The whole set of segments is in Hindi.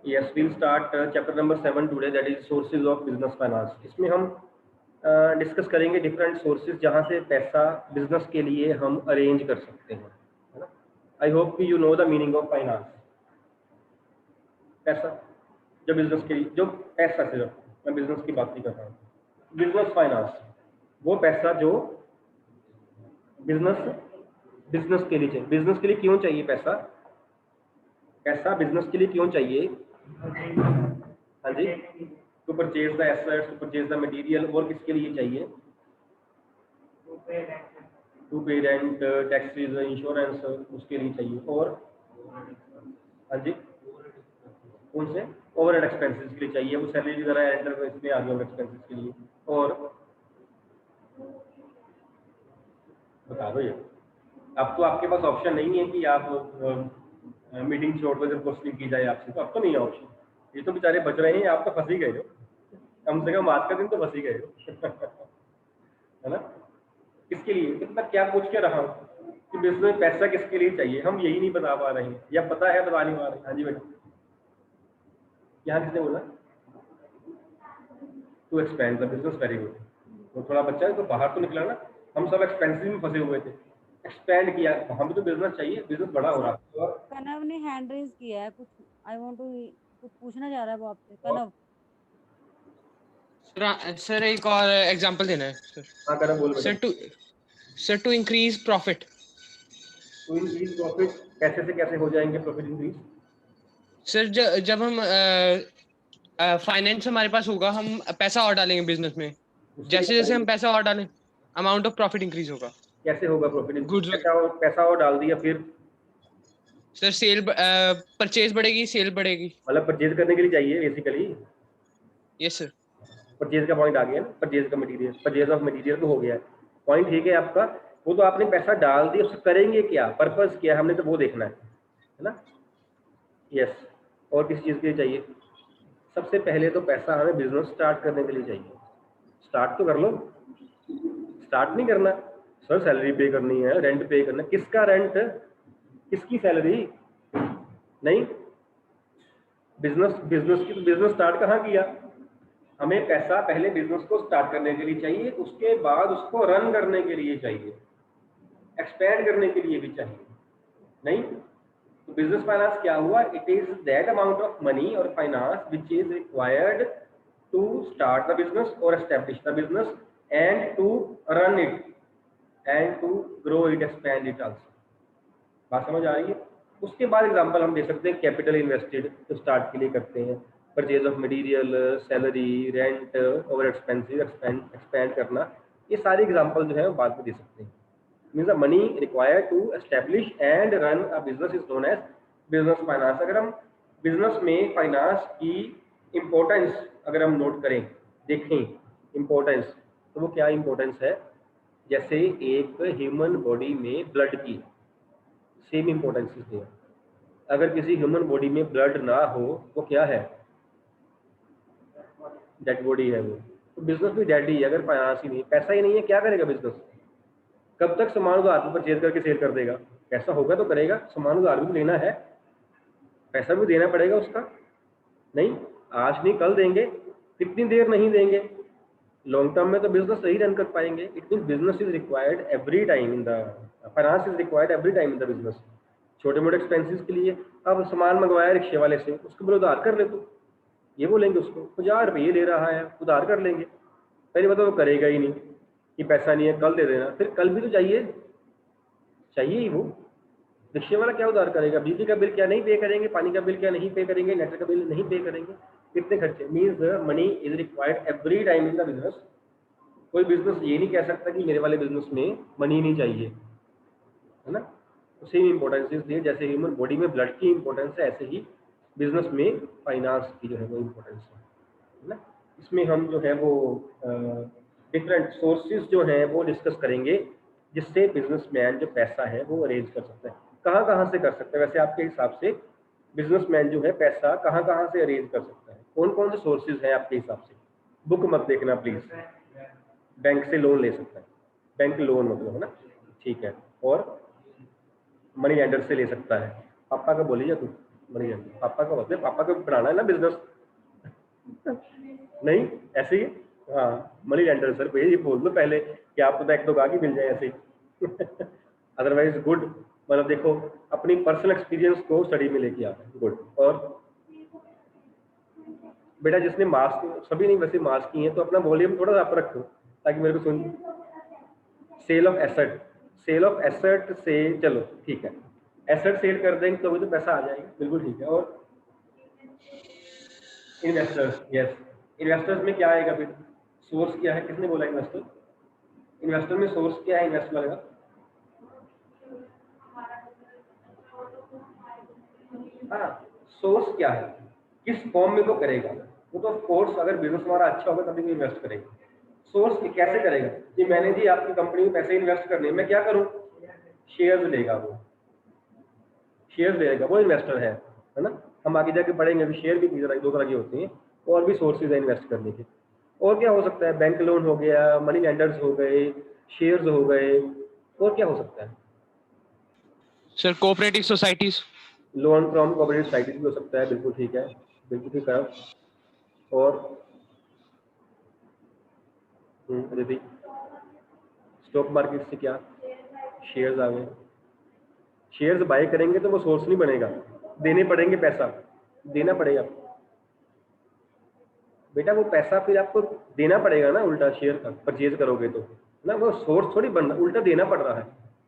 Yes, we'll start chapter number 7 today, that is sources of business finance. इसमें हम डिस्कस करेंगे डिफरेंट सोर्सेज जहाँ से पैसा बिजनेस के लिए हम अरेंज कर सकते हैं, है ना। आई होप कि you know the meaning of finance. पैसा जो बिजनेस के लिए, जो पैसा सिर्फ, मैं बिजनेस की बात नहीं कर रहा हूँ। बिजनेस फाइनेंस वो पैसा जो बिजनेस बिजनेस के लिए चाहिए। बिजनेस के लिए क्यों चाहिए पैसा? पैसा बिजनेस के लिए क्यों चाहिए? हाँ जी, to purchase the assets, to purchase the material. और किसके लिए चाहिए? टू पे रेंट, टैक्सेस, इंश्योरेंस, उसके लिए चाहिए। और हाँ जी, कौन से? ओवरहेड एक्सपेंसेस के लिए चाहिए। वो सैलरी वगैरह एंटर इसमें आ गया एक्सपेंसेस के लिए। और बता दो ये। अब तो आपके पास ऑप्शन नहीं है कि आप मीटिंग छोड़ कर क्वेश्चन की जाए आपसे, तो अब तो नहीं है ऑप्शन। ये तो बेचारे बच रहे हैं, आप तो फंस ही गए हो। कम से कम आज का दिन तो फंस ही गए हो। है ना। किसके लिए? कितना क्या पूछ के रहा हूँ कि बिजनेस में पैसा किसके लिए चाहिए, हम यही नहीं बता पा रहे हैं, या पता है बता नहीं पा रहे। हाँ जी बेटा, यहाँ किसने बोला? To expand the business, very good. वो थोड़ा बच्चा है तो बाहर तो निकला ना। हम सब एक्सपेंसिव में फंसे हुए थे, एक्सपेंड किया, वहां भी तो बिजनेस चाहिए, बिजनेस बड़ा हो रहा है। और कनव ने हैंड रेज किया है, कुछ आई वांट टू, कुछ पूछना चाह रहा है वो आपसे। कनव सर एक और एग्जांपल देना है सर। हाँ करा, बोल बेटा। Sir to increase profit. To increase profit, कैसे से कैसे हो जाएंगे प्रॉफिट इंक्रीज? सर जब हम फाइनेंस हमारे पास होगा, हम पैसा और डालेंगे बिजनेस में। उससे जैसे क्या जैसे हम करेंगे? पैसा और डालें, अमाउंट ऑफ प्रॉफिट इंक्रीज होगा। कैसे होगा प्रॉफिट इंक्रीज? गुड्स, पैसा और डाल दिया, फिर सर सेल, परचेज बढ़ेगी, सेल बढ़ेगी। मतलब परचेज करने के लिए चाहिए बेसिकली। Yes sir. परचेज का पॉइंट आ गया ना, परचेज का मटेरियल, परचेज ऑफ मटेरियल तो हो गया है। पॉइंट ठीक है आपका। वो तो आपने पैसा डाल दिया, उससे करेंगे क्या, पर्पस क्या, हमने तो वो देखना है ना। यस। और किस चीज़ के लिए चाहिए? सबसे पहले तो पैसा हमें बिजनेस स्टार्ट करने के लिए चाहिए। स्टार्ट तो कर लो। स्टार्ट नहीं करना, सर सैलरी पे करनी है, रेंट पे करना है। किसका रेंट, किसकी सैलरी? नहीं, बिजनेस, बिजनेस की तो बिजनेस स्टार्ट कहाँ किया? हमें पैसा पहले बिजनेस को स्टार्ट करने के लिए चाहिए, उसके बाद उसको रन करने के लिए चाहिए, एक्सपेंड करने के लिए भी चाहिए। नहीं तो बिजनेस फाइनेंस क्या हुआ? It is that amount of money और finance which is required to start the business और establish the business and to run it and to grow it, expand it also. बात समझ आ रही है? उसके बाद एग्जांपल हम दे सकते हैं, कैपिटल इन्वेस्टेड तो स्टार्ट के लिए करते हैं, purchase of material, salary, rent, over expensive, expand करना। ये सारे एग्जांपल जो है वो बाद में दे सकते हैं। Means the money required to establish and run a business is known as business finance. अगर हम बिजनेस में फाइनेंस की इम्पोर्टेंस अगर हम नोट करें, देखें इम्पोर्टेंस, तो वो क्या इम्पोर्टेंस है? जैसे एक ह्यूमन बॉडी में ब्लड की सेम इम्पोर्टेंस है। अगर किसी ह्यूमन बॉडी में ब्लड ना हो, वो क्या है? डेड बॉडी है वो। तो बिजनेस भी डेड ही है अगर फाइनेंस ही नहीं, पैसा ही नहीं है, क्या करेगा बिजनेस? कब तक सामान उधार पर परचेज करके सेल कर देगा? पैसा होगा तो करेगा, सामान उधार भी तो लेना है, पैसा भी देना पड़ेगा उसका। नहीं, आज नहीं कल देंगे, कितनी देर नहीं देंगे। लॉन्ग टर्म में तो बिजनेस सही रन कर पाएंगे। It mean business is required every time in the finance, is required every time in the business. छोटे मोटे एक्सपेंसेस के लिए, अब सामान मंगवाया रिक्शे वाले से, उसको बोले उधार कर ले, तो ये बोलेंगे उसको 50 रुपये ले रहा है, उधार कर लेंगे। पहले बताओ, वो करेगा ही नहीं कि पैसा नहीं है कल दे देना, फिर कल भी तो चाहिए, चाहिए ही वो। रिक्शे वाला क्या उधार करेगा? बिजली का बिल क्या नहीं पे करेंगे, पानी का बिल क्या नहीं पे करेंगे, नेट का बिल नहीं पे करेंगे, कितने खर्चे। Means money is required every time in the business. कोई बिजनेस ये नहीं कह सकता कि मेरे वाले बिजनेस में मनी नहीं चाहिए, है ना। तो सेम इंपॉर्टेंस इसलिए, जैसे ह्यूमन बॉडी में ब्लड की इंपॉर्टेंस है, ऐसे ही बिजनेस में फाइनेंस की जो है वो इम्पोर्टेंस है ना। इसमें हम जो है वो डिफरेंट सोर्सेज जो हैं वो डिस्कस करेंगे, जिससे बिजनेसमैन जो पैसा है वो अरेंज कर सकता है। कहाँ कहाँ से कर सकता है वैसे आपके हिसाब से? बिजनेसमैन जो है पैसा कहाँ कहाँ से अरेंज कर सकता है? कौन कौन से सोर्सेज हैं आपके हिसाब से? बुक मत देखना प्लीज। बैंक से लोन ले सकता है, बैंक लोन मतलब, है ना, ठीक है। और मनी लेंडर से ले सकता है। पापा का बोलिए तू। मनी लेंडर पापा का होता है, पापा को बनाना है ना बिजनेस। नहीं ऐसे ही, हाँ मनी लेंडर सर भैया ये बोल दो पहले कि आपको तो एक दो गाहक ही मिल जाए ऐसे ही। अदरवाइज गुड, मतलब देखो अपनी पर्सनल एक्सपीरियंस को स्टडी में लेके आता है, गुड। और बेटा जिसने मास्क, सभी नहीं वैसे मास्क की है, तो अपना वॉल्यूम थोड़ा सा अप रखो ताकि मेरे को सुन। Sale of asset, sale of asset से, चलो ठीक है, एसेट सेल कर देंगे तो भी तो पैसा आ जाएगा, बिल्कुल ठीक है। और इन्वेस्टर्स, यस, इन्वेस्टर्स में क्या आएगा फिर, सोर्स क्या है, किसने बोला इन्वेस्टर, इन्वेस्टर में सोर्स क्या है इन्वेस्ट वाले का, हाँ सोर्स क्या है, किस फॉर्म में वो करेगा, वो तो कोर्स अगर बिजनेस हमारा अच्छा होगा तभी वो इन्वेस्ट करेगा। सोर्स कैसे करेगा, कि मैंने जी आपकी कंपनी में पैसे इन्वेस्ट करने, मैं क्या करूं, शेयर्स लेगा वो, शेयर्स लेगा वो इन्वेस्टर है ना। हम आगे जाके पढ़ेंगे अभी, शेयर भी दो तरह के होते हैं, और भी सोर्सेज है इन्वेस्ट करने के। और क्या हो सकता है, बैंक लोन हो गया, मनी लेंडर्स हो गए, शेयर्स हो गए, और क्या हो सकता है, sir cooperative societies, loan from cooperative societies भी हो सकता है, बिल्कुल ठीक है, बिल्कुल ठीक है। और अदिति, स्टॉक मार्केट से क्या, शेयर्स आ गए, शेयर्स बाय करेंगे तो वो सोर्स नहीं बनेगा, देने पड़ेंगे पैसा, देना पड़ेगा बेटा, वो पैसा फिर आपको देना पड़ेगा ना, उल्टा शेयर का परचेज करोगे तो ना, वो सोर्स थोड़ी बनना, उल्टा देना पड़ रहा है।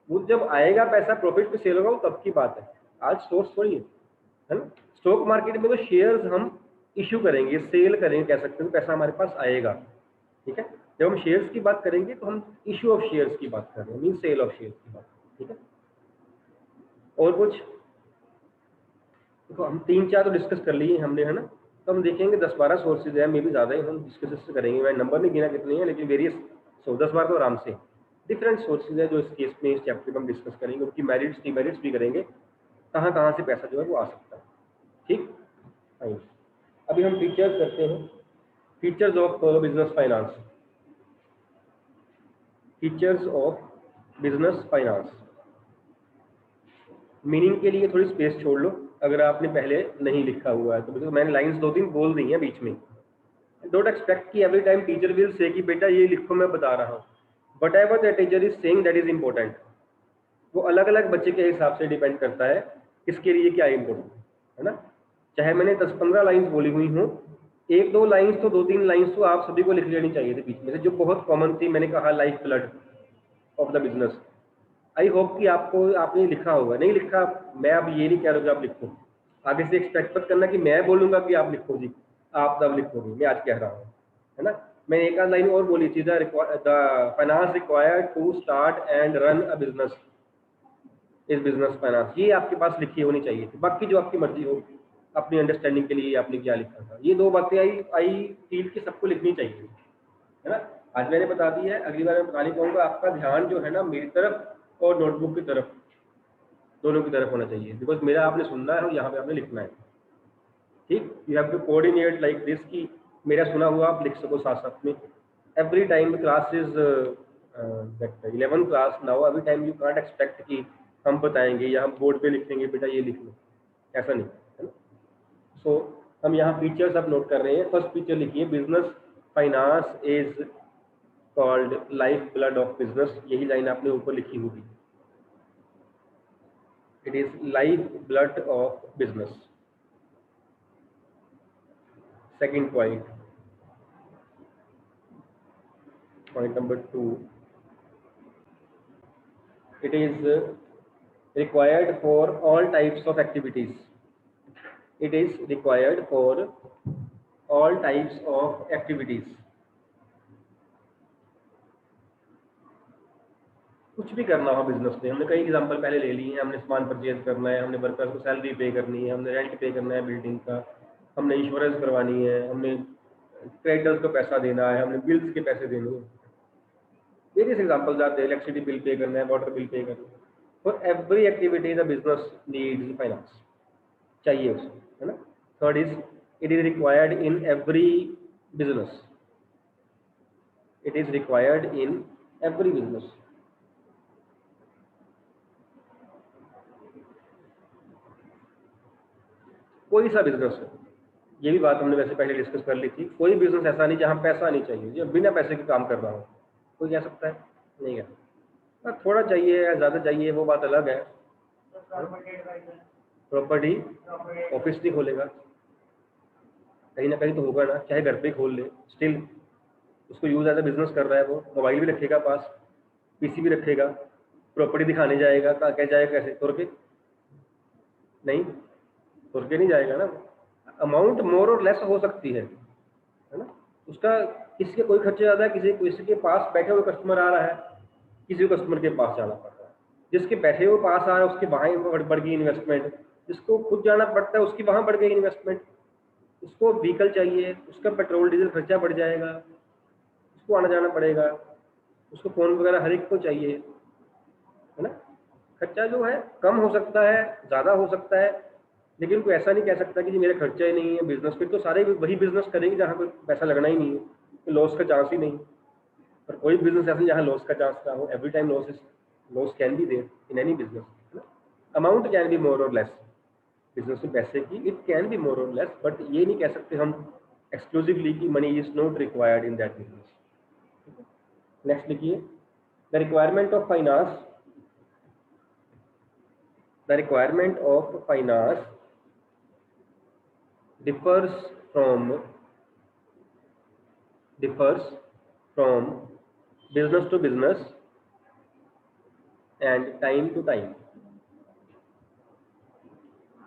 वो जब आएगा पैसा प्रॉफिट पे सेल होगा वो तब की बात है, आज सोर्स थोड़ी है ना। स्टॉक मार्केट में तो शेयर्स हम इश्यू करेंगे, सेल करेंगे, कह सकते हैं पैसा हमारे पास आएगा, ठीक है। जब हम शेयर्स की बात करेंगे तो हम इश्यू ऑफ शेयर्स की बात कर रहे हैं, मीन सेल ऑफ शेयर्स की बात, ठीक है। और कुछ, देखो हम 3-4 तो डिस्कस कर लिए हमने, है ना। तो हम देखेंगे 10-12 सोर्सेज है, मे भी ज़्यादा ही हम डिस्कस करेंगे, मैं नंबर नहीं गिना कितने हैं, लेकिन वेरियस 10-12 तो आराम से डिफरेंट सोर्सेज है जो इस केस में, इस चैप्टर में हम डिस्कस करेंगे, उनकी मेरिट्स डिमेरिट्स भी करेंगे, कहाँ कहाँ से पैसा जो है वो आ सकता है, ठीक। फाइन, अभी हम फीचर्स करते हैं, features of business finance, features of business finance. Meaning के लिए थोड़ी स्पेस छोड़ लो अगर आपने पहले नहीं लिखा हुआ है तो, बिकॉज मैंने लाइंस 2-3 बोल दी हैं बीच में। डोंट एक्सपेक्ट कि every time teacher will say कि बेटा ये लिखो मैं बता रहा हूँ, what ever the teacher is saying that is important. वो अलग अलग बच्चे के हिसाब से डिपेंड करता है किसके लिए क्या इंपॉर्टेंट है ना। चाहे मैंने 10-15 लाइन्स बोली हुई हूँ, 1-2 लाइन्स तो 2-3 लाइन्स तो आप सभी को लिख लेनी चाहिए थी बीच में से, जो बहुत कॉमन थी। मैंने कहा life blood of the business, I hope कि आपको, आपने लिखा होगा, नहीं लिखा मैं अब ये नहीं कह रहा कि आप लिखो, आगे से एक्सपेक्ट मत करना कि मैं बोलूंगा कि आप लिखो जी, आप तब लिखोगे, मैं आज कह रहा हूँ, है ना। मैंने एक आध लाइन और बोली थी, the finance required to start and run a business is business finance, ये आपके पास लिखी होनी चाहिए थी। बाकी जो आपकी मर्जी हो, अपनी अंडरस्टैंडिंग के लिए आपने क्या लिखा था, ये 2 बातें आई फील की सबको लिखनी चाहिए, है ना। आज मैंने बता दी है, अगली बार मैं बता नहीं पाऊंगा, आपका ध्यान जो है ना मेरी तरफ और नोटबुक की तरफ, दोनों की तरफ होना चाहिए, बिकॉज मेरा आपने सुनना है और यहाँ पे आपने लिखना है, ठीक। You have to coordinate like this कि मेरा सुना हुआ आप लिख सको साथ साथ में। Every time class is that 11 class now, every time you can't expect कि हम बताएंगे या हम बोर्ड पे लिख देंगे बेटा ये लिख लो, ऐसा नहीं है ना। सो हम यहाँ फीचर्स आप नोट कर रहे हैं। फर्स्ट फीचर लिखिए, business finance is called life blood of business, यही लाइन आपने ऊपर लिखी होगी, it is life blood of business. Second point, point number 2, it is required for all types of activities, it is required for all types of activities। कुछ भी करना हो बिजनेस में, हमने कई एग्जांपल पहले ले लिए हैं, हमने सामान परचेज करना है, हमने वर्कर्स को सैलरी पे करनी है, हमने रेंट पे करना है बिल्डिंग का, हमने इंश्योरेंस करवानी है, हमने क्रेडिटर्स को पैसा देना है, हमने बिल्स के पैसे देने हैं, वेरियस एग्जांपल्स आते हैं, इलेक्ट्रिसिटी बिल पे करना है, वाटर बिल पे करना है। For every activity the business needs finance, चाहिए उसे, है ना। Third is, it is required in every business, it is required in every business. कोई सा बिजनेस है, ये भी बात हमने वैसे पहले डिस्कस कर ली थी, कोई बिजनेस ऐसा नहीं जहाँ पैसा नहीं चाहिए, जो बिना पैसे के काम कर रहा हो, कोई कह सकता है? नहीं कह सकता। थोड़ा चाहिए या ज़्यादा चाहिए वो बात अलग है। प्रॉपर्टी ऑफिस नहीं खोलेगा, कहीं ना कहीं तो होगा ना, चाहे घर पे ही खोल ले, स्टिल उसको यूज एज ए बिजनेस कर रहा है, वो मोबाइल भी रखेगा पास, पीसी भी रखेगा, प्रॉपर्टी दिखाने जाएगा, क्या जाएगा, कैसे तुर के? नहीं, तुर के नहीं जाएगा ना। अमाउंट मोर और लेस हो सकती है ना, उसका किसी के कोई खर्चे ज़्यादा है, किसी के पास बैठे हुए कस्टमर आ रहा है, किसी कस्टमर के पास जाना पड़ रहा है, जिसके बैठे हुए पास आ रहा है उसके वहाँ बढ़ गई इन्वेस्टमेंट, जिसको खुद जाना पड़ता है उसकी वहाँ बढ़ गई इन्वेस्टमेंट, उसको व्हीकल चाहिए, उसका पेट्रोल डीजल खर्चा बढ़ जाएगा, उसको आना जाना पड़ेगा, उसको फ़ोन वगैरह हर एक को चाहिए, है ना। खर्चा जो है कम हो सकता है, ज़्यादा हो सकता है, लेकिन कोई ऐसा नहीं कह सकता कि जी मेरा खर्चा ही नहीं है बिजनेस, फिर तो सारे वही बिजनेस करेंगे जहाँ कोई पैसा लगना ही नहीं है, तो लॉस का चांस ही नहीं। पर कोई बिजनेस ऐसा जहाँ लॉस का चांस ना हो, every time loss can be there in any business, है ना। अमाउंट कैन बी मोर और लेस, बिजनेस में पैसे की इट कैन बी मोर और लेस, बट ये नहीं कह सकते हम एक्सक्लूसिवली कि money is not required in that business. Next लिखिए, the requirement of finance, the requirement of finance differs from business to business and time to time,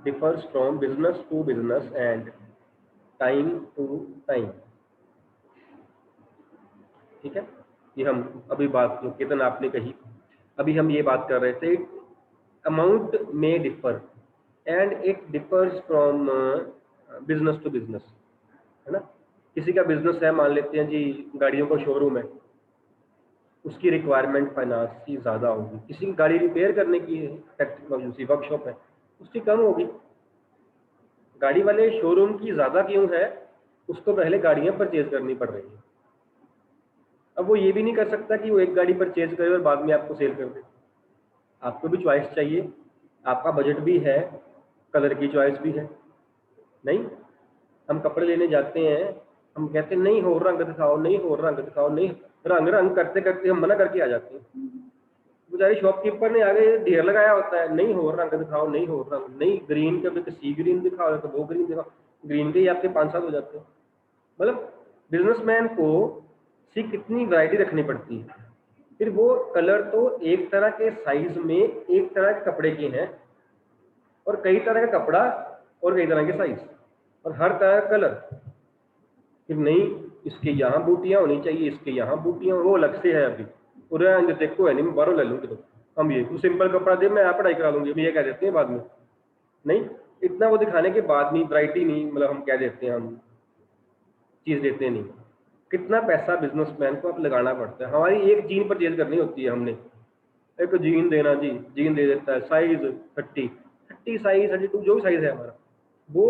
differs from business to business and time to time। ठीक है, ये हम अभी बात जो केतन आपने कही, अभी हम ये बात कर रहे थे, अमाउंट में differ and it differs from business to business, है ना। किसी का बिजनेस है, मान लेते हैं जी गाड़ियों का शोरूम है, उसकी रिक्वायरमेंट फाइनेंस की ज़्यादा होगी। किसी की गाड़ी रिपेयर करने की फैक्ट्री वर्कशॉप है, उसकी कम होगी। गाड़ी वाले शोरूम की ज़्यादा क्यों है? उसको पहले गाड़ियाँ परचेज करनी पड़ रही है। अब वो ये भी नहीं कर सकता कि वो एक गाड़ी परचेज करे और बाद में आपको सेल कर दे। आपको भी चॉइस चाहिए, आपका बजट भी है, कलर की चॉइस भी है। नहीं, हम कपड़े लेने जाते हैं, हम कहते हैं नहीं हो रंग दिखाओ, नहीं हो रंग दिखाओ, नहीं रंग करते करते हम मना करके आ जाते हैं। बेचारी शॉपकीपर ने आगे ढेर लगाया होता है, नहीं हो रंग दिखाओ, नहीं हो रंग, नहीं ग्रीन का भी सी ग्रीन दिखाओ तो वो ग्रीन दिखाओ, ग्रीन के ही आपके 5-7 हो जाते हैं। मतलब बिजनेसमैन को सी कितनी वैरायटी रखनी पड़ती है। फिर वो कलर तो एक तरह के साइज में एक तरह के कपड़े के हैं, और कई तरह का कपड़ा और कई तरह के साइज और हर तरह का कलर। फिर नहीं, इसके यहाँ बूटियाँ होनी चाहिए, इसके यहाँ बूटियाँ, वो अलग से है। अभी पूरा देखो है नहीं, मैं बाहरों ले लूँगी, तो हम ये सिंपल कपड़ा दे मैं पढ़ाई करा लूँगी, हम ये कह देते हैं बाद में। नहीं, इतना वो दिखाने के बाद नहीं, वैरायटी नहीं, मतलब हम क्या देते हैं, हम चीज़ देते नहीं। कितना पैसा बिजनेसमैन को अब लगाना पड़ता है। हमारी एक जीन परचेज करनी होती है, हमने एक जीन देना जी, जीन दे देता है, साइज 30 साइज 32 जो भी साइज है हमारा, वो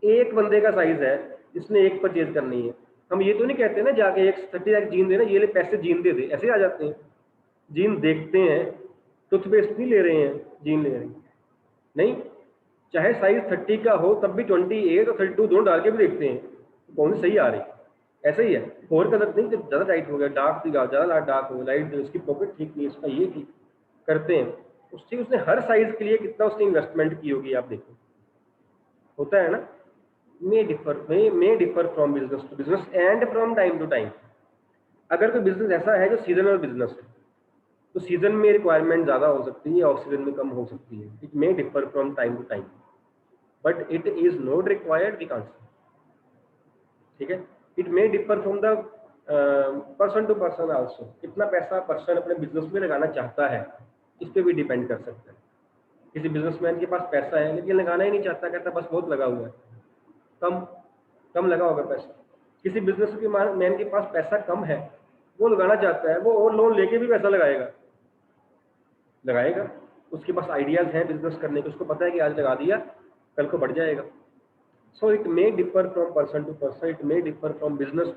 एक बंदे का साइज है जिसने एक परचेज करनी है। हम ये तो नहीं कहते ना जाके एक 30 जीन देना, ये ले पैसे जीन दे दे, ऐसे आ जाते हैं। जीन देखते हैं, टूथपेस्ट नहीं ले रहे हैं, जीन ले रहे हैं। नहीं, चाहे साइज 30 का हो तब भी 28 और 32 दोनों डाल के भी देखते हैं कौन सी सही आ रही। ऐसा ही है, और कलर नहीं, जब ज़्यादा टाइट हो गया, डार्क दिखा, ज़्यादा डार्क हो गया, लाइट, इसकी पॉकेट ठीक नहीं, इसका ये ठीक करते हैं। उसने हर साइज के लिए कितना उसने इन्वेस्टमेंट की होगी, आप देखो। होता है ना, may differ from business to business and from time to time। अगर कोई बिजनेस ऐसा है जो सीजनल बिजनेस है, तो सीजन में रिक्वायरमेंट ज़्यादा हो सकती है, ऑफ सीजन में कम हो सकती है। It may differ from time to time, but it is not required, we can't say. ठीक है, it may differ from the person to person also. कितना पैसा पर्सन अपने बिजनेस में लगाना चाहता है, इस पर भी डिपेंड कर सकता है। किसी बिजनेसमैन के पास पैसा है लेकिन लगाना ही नहीं चाहता, कहता बस बहुत लगा हुआ है, कम लगा होगा पैसा। किसी बिजनेस के मैन के पास पैसा कम है, वो लगाना चाहता है, वो और लोन लेके भी पैसा लगाएगा। उसके पास आइडियाज हैं बिजनेस करने के, उसको पता है कि आज लगा दिया कल को बढ़ जाएगा। So it may differ from person to person, it may differ from business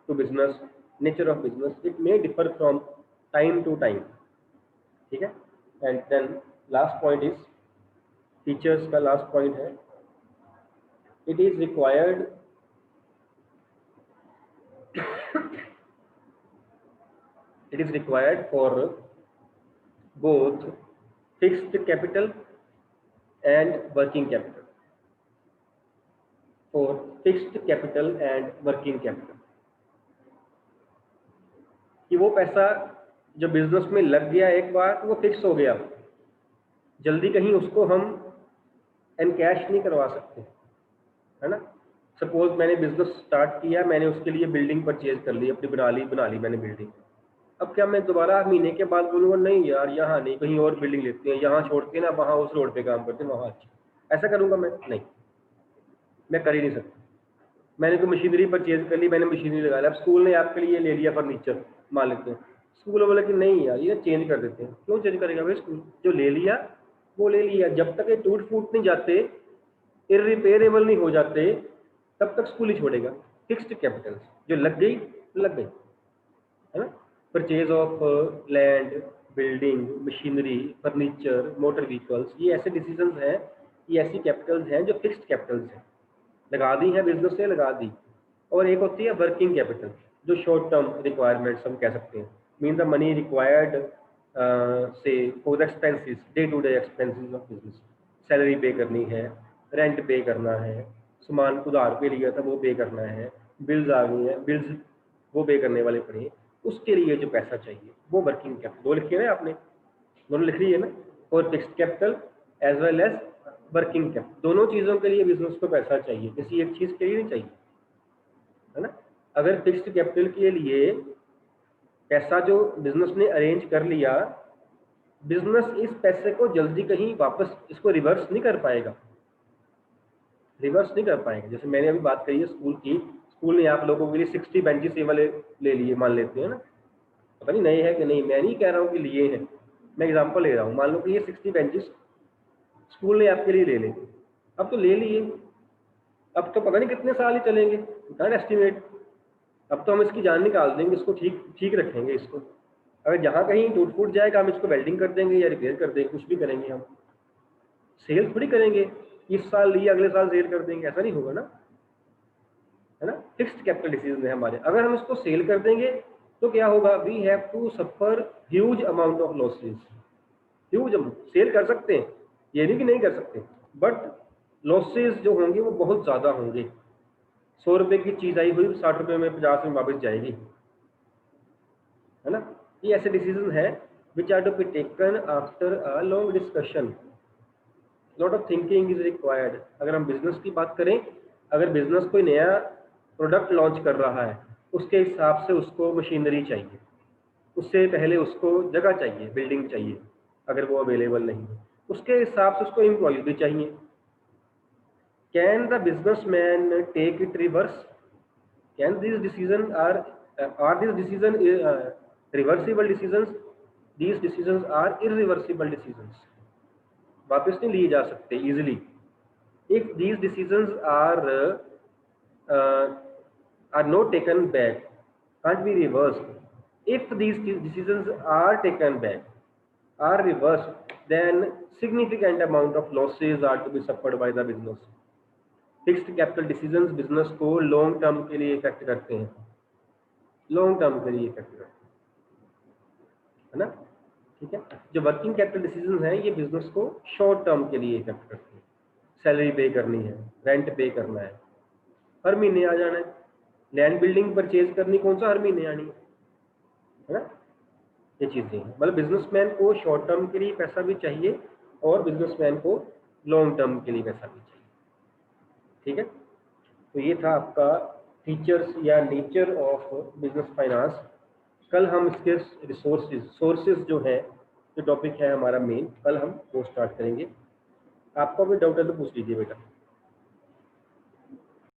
to business, nature of business, it may differ from time to time. ठीक है, and then last point is features का लास्ट पॉइंट है it is required it is required for both fixed capital and working capital, for fixed capital and working capital, कि वो पैसा जो बिजनेस में लग गया एक बार तो वो फिक्स हो गया, जल्दी कहीं उसको हम एनकैश नहीं करवा सकते, है ना। सपोज मैंने बिजनेस स्टार्ट किया, मैंने उसके लिए बिल्डिंग परचेज कर ली, अपनी बना ली मैंने बिल्डिंग। अब क्या मैं दोबारा महीने के बाद बोलूँगा नहीं यार यहाँ नहीं, कहीं और बिल्डिंग लेते हैं, यहाँ छोड़ते हैं ना, वहाँ उस रोड पे काम करते हैं वहाँ अच्छा, ऐसा करूँगा मैं? नहीं, मैं कर ही नहीं सकता। मैंने तो मशीनरी परचेज कर ली, मैंने मशीनरी लगा लिया, अब स्कूल ने आपके लिए ले लिया फर्नीचर, मान लेते हैं, स्कूल बोले कि नहीं यार ये चेंज कर देते हैं। क्यों चेंज करेगा भाई? स्कूल जो ले लिया वो ले लिया, जब तक ये टूट फूट नहीं जाते, इररिपेयरेबल नहीं हो जाते, तब तक स्कूल ही छोड़ेगा। फिक्स्ड कैपिटल जो लग गई, है ना। Purchase of land, building, machinery, furniture, motor vehicles, ये ऐसे डिसीजंस हैं, ये ऐसी कैपिटल्स हैं जो फिक्स्ड कैपिटल्स हैं, लगा दी है बिजनेस से, लगा दी। और एक होती है वर्किंग कैपिटल, जो शॉर्ट टर्म रिक्वायरमेंट्स हम कह सकते हैं, मीन द मनी रिक्वायर्ड से for the expenses, day to day expenses of business, salary pay करनी है, रेंट पे करना है, सामान उधार पे लिया था वो पे करना है, बिल्स आ गई हैं, बिल्स वो पे करने वाले पड़े हैं, उसके लिए जो पैसा चाहिए वो वर्किंग कैपिटल। दो लिखी है ना आपने, दोनों लिख रही है ना, और fixed capital as well as working capital, दोनों चीज़ों के लिए बिजनेस को पैसा चाहिए, किसी एक चीज़ के लिए नहीं चाहिए, है ना। अगर फिक्स्ड कैपिटल के लिए पैसा जो बिजनेस ने अरेंज कर लिया, बिजनेस इस पैसे को जल्दी कहीं वापस इसको रिवर्स नहीं कर पाएगा, जैसे मैंने अभी बात करी है स्कूल की, स्कूल ने आप लोगों के लिए 60 बेंचेस ये वाले ले लिए, मान लेते हैं ना, पता नहीं नए हैं कि नहीं, मैं नहीं कह रहा हूँ कि लिए हैं, मैं एग्जांपल ले रहा हूँ। मान लो कि ये 60 बेंचेस स्कूल ने आपके लिए ले लिए, अब तो ले लिए, अब तो पता नहीं कितने साल ही चलेंगे, नॉट एस्टिमेट, अब तो हम इसकी जान निकाल देंगे, इसको ठीक रखेंगे इसको, अगर जहाँ कहीं टूट फूट जाएगा हम इसको वेल्डिंग कर देंगे या रिपेयर कर देंगे, कुछ भी करेंगे, हम सेल थोड़ी करेंगे, इस साल लिए अगले साल सेल कर देंगे, ऐसा नहीं होगा ना, है ना। फिक्स्ड कैपिटल डिसीजन है हमारे, अगर हम इसको सेल कर देंगे तो क्या होगा, we have to suffer huge amount of losses, huge amount. Sell कर सकते हैं, ये नहीं कि नहीं कर सकते, बट लॉसेज जो होंगे वो बहुत ज़्यादा होंगे। 100 रुपये की चीज़ आई हुई 60 रुपये में 50 में वापस जाएगी, है ना। ये ऐसे डिसीजन है which are to be taken after a long discussion, lot of thinking is required. अगर हम बिजनेस की बात करें, अगर बिजनेस कोई नया प्रोडक्ट लॉन्च कर रहा है, उसके हिसाब से उसको मशीनरी चाहिए, उससे पहले उसको जगह चाहिए, बिल्डिंग चाहिए, अगर वो अवेलेबल नहीं है, उसके हिसाब से उसको एम्प्लॉय भी चाहिए। Can the businessman take it reverse, can this decision are this decision reversible decisions, these decisions are irreversible decisions, वापस नहीं लिए जा सकते easily. If these decisions are not taken back, can't be reversed. If these decisions are taken back, are reversed, then significant amount of losses are to be suffered by the business. Fixed capital decisions business को long term के लिए इफेक्ट करते हैं, long term के लिए इफेक्ट करते हैं, है ना, ठीक है। जो वर्किंग कैपिटल डिसीजन है ये बिजनेस को शॉर्ट टर्म के लिए इफेक्ट करते हैं, सैलरी पे करनी है, रेंट पे करना है, हर महीने आ जाना है, लैंड बिल्डिंग परचेज करनी कौन सा हर महीने आनी है ना, ये चीज़ें हैं। मतलब बिजनेसमैन को शॉर्ट टर्म के लिए पैसा भी चाहिए और बिजनेसमैन को लॉन्ग टर्म के लिए पैसा भी चाहिए, ठीक है। तो ये था आपका फीचर्स या नेचर ऑफ बिजनेस फाइनेंस। कल हम इसके सोर्सेज जो है, जो टॉपिक है हमारा मेन, कल हम वो स्टार्ट करेंगे। आपको भी डाउट है तो पूछ लीजिए बेटा।